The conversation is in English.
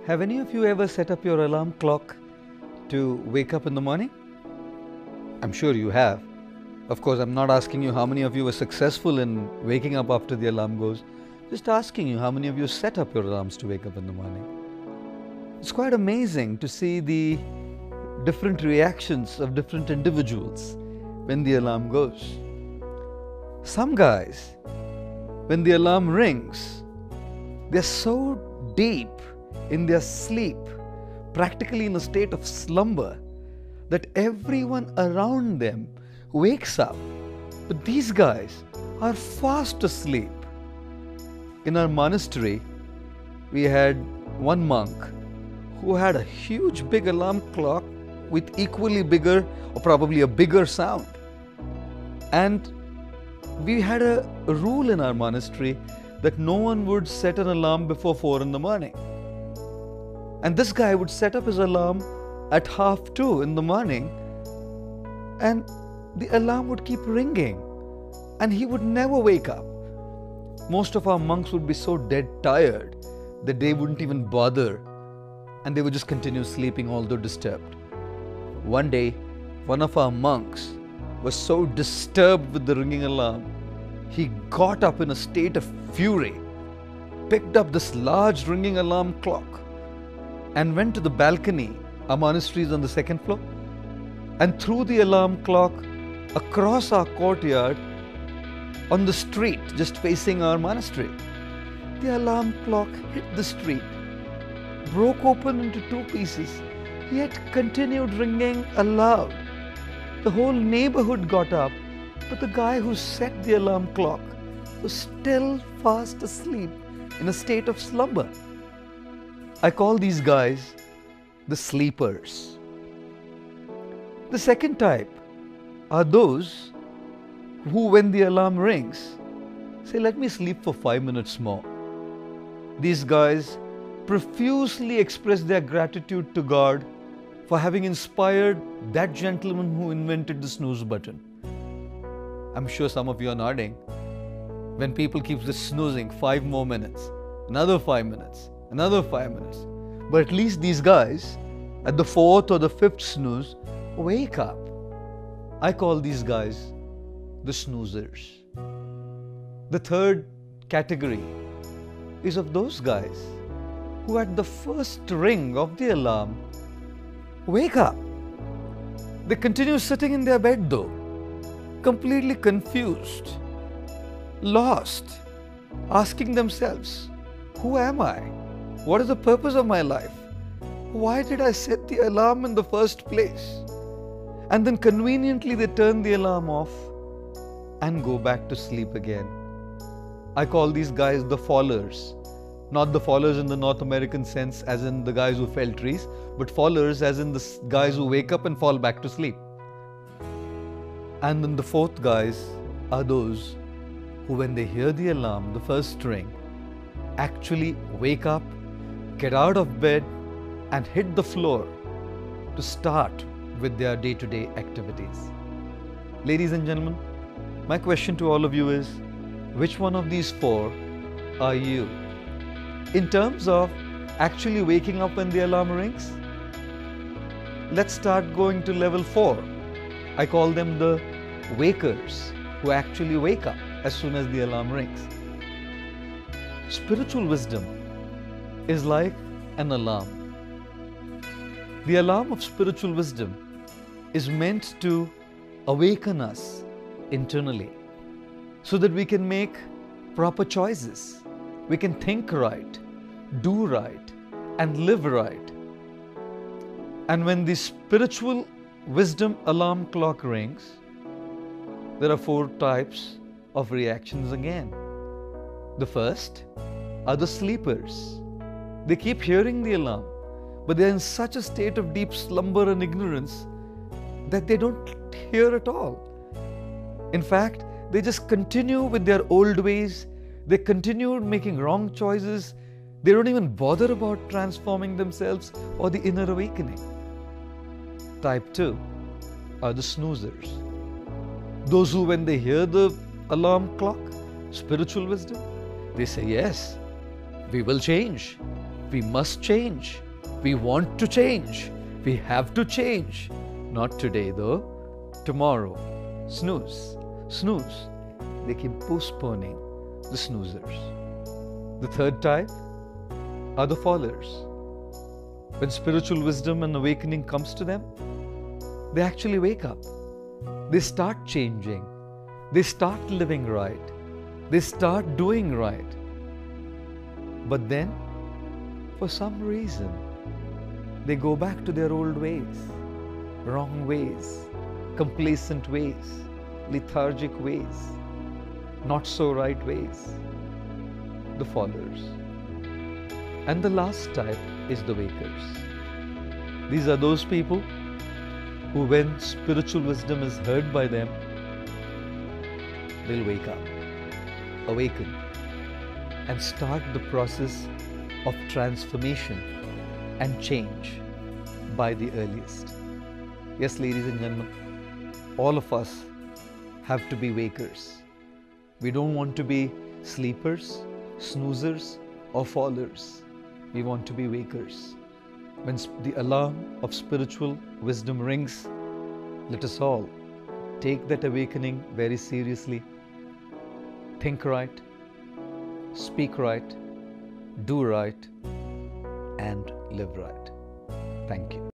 Have any of you ever set up your alarm clock to wake up in the morning? I'm sure you have. Of course, I'm not asking you how many of you were successful in waking up after the alarm goes. Just asking you how many of you set up your alarms to wake up in the morning. It's quite amazing to see the different reactions of different individuals when the alarm goes. Some guys, when the alarm rings, they're so deep in their sleep, practically in a state of slumber, that everyone around them wakes up. But these guys are fast asleep. In our monastery, we had one monk who had a huge big alarm clock with equally bigger or probably a bigger sound. And we had a rule in our monastery that no one would set an alarm before 4 in the morning. And this guy would set up his alarm at 1:30 in the morning, and the alarm would keep ringing and he would never wake up. Most of our monks would be so dead tired that they wouldn't even bother, and they would just continue sleeping although disturbed. One day, one of our monks was so disturbed with the ringing alarm, he got up in a state of fury, picked up this large ringing alarm clock and went to the balcony. Our monastery is on the 2nd floor, and threw the alarm clock across our courtyard on the street just facing our monastery. The alarm clock hit the street, broke open into 2 pieces, yet continued ringing aloud. The whole neighborhood got up, but the guy who set the alarm clock was still fast asleep in a state of slumber. I call these guys the sleepers. The second type are those who, when the alarm rings, say, "Let me sleep for 5 minutes more." These guys profusely express their gratitude to God for having inspired that gentleman who invented the snooze button. I'm sure some of you are nodding. When people keep just snoozing 5 more minutes, another 5 minutes, another 5 minutes. But at least these guys, at the 4th or the 5th snooze, wake up. I call these guys the snoozers. The third category is of those guys who at the first ring of the alarm wake up. They continue sitting in their bed though, completely confused, lost, asking themselves, who am I? What is the purpose of my life? Why did I set the alarm in the first place? And then conveniently they turn the alarm off and go back to sleep again. I call these guys the fallers. Not the fallers in the North American sense as in the guys who fell trees, but fallers as in the guys who wake up and fall back to sleep. And then the fourth guys are those who, when they hear the alarm, the first ring, actually wake up, get out of bed and hit the floor to start with their day-to-day activities. Ladies and gentlemen, my question to all of you is, which one of these 4 are you? In terms of actually waking up when the alarm rings, let's start going to level 4. I call them the wakers, who actually wake up as soon as the alarm rings. Spiritual wisdom is like an alarm. The alarm of spiritual wisdom is meant to awaken us internally so that we can make proper choices. We can think right, do right, and live right. And when the spiritual wisdom alarm clock rings, there are 4 types of reactions again. The first are the sleepers. They keep hearing the alarm, but they are in such a state of deep slumber and ignorance that they don't hear at all. In fact, they just continue with their old ways. They continue making wrong choices. They don't even bother about transforming themselves or the inner awakening. Type 2 are the snoozers. Those who, when they hear the alarm clock, spiritual wisdom, they say, yes, we will change. We must change. We want to change. We have to change. Not today though. Tomorrow. Snooze. Snooze. They keep postponing the snoozers. The third type are the fallers. When spiritual wisdom and awakening comes to them, they actually wake up. They start changing. They start living right. They start doing right. But then, for some reason, they go back to their old ways, wrong ways, complacent ways, lethargic ways, not so right ways, the fallers. And the last type is the wakers. These are those people who, when spiritual wisdom is heard by them, they'll wake up, awaken, and start the process of transformation and change by the earliest. Yes, ladies and gentlemen, all of us have to be wakers. We don't want to be sleepers, snoozers, or fallers. We want to be wakers. When the alarm of spiritual wisdom rings, let us all take that awakening very seriously. Think right, speak right, do right, and live right. Thank you.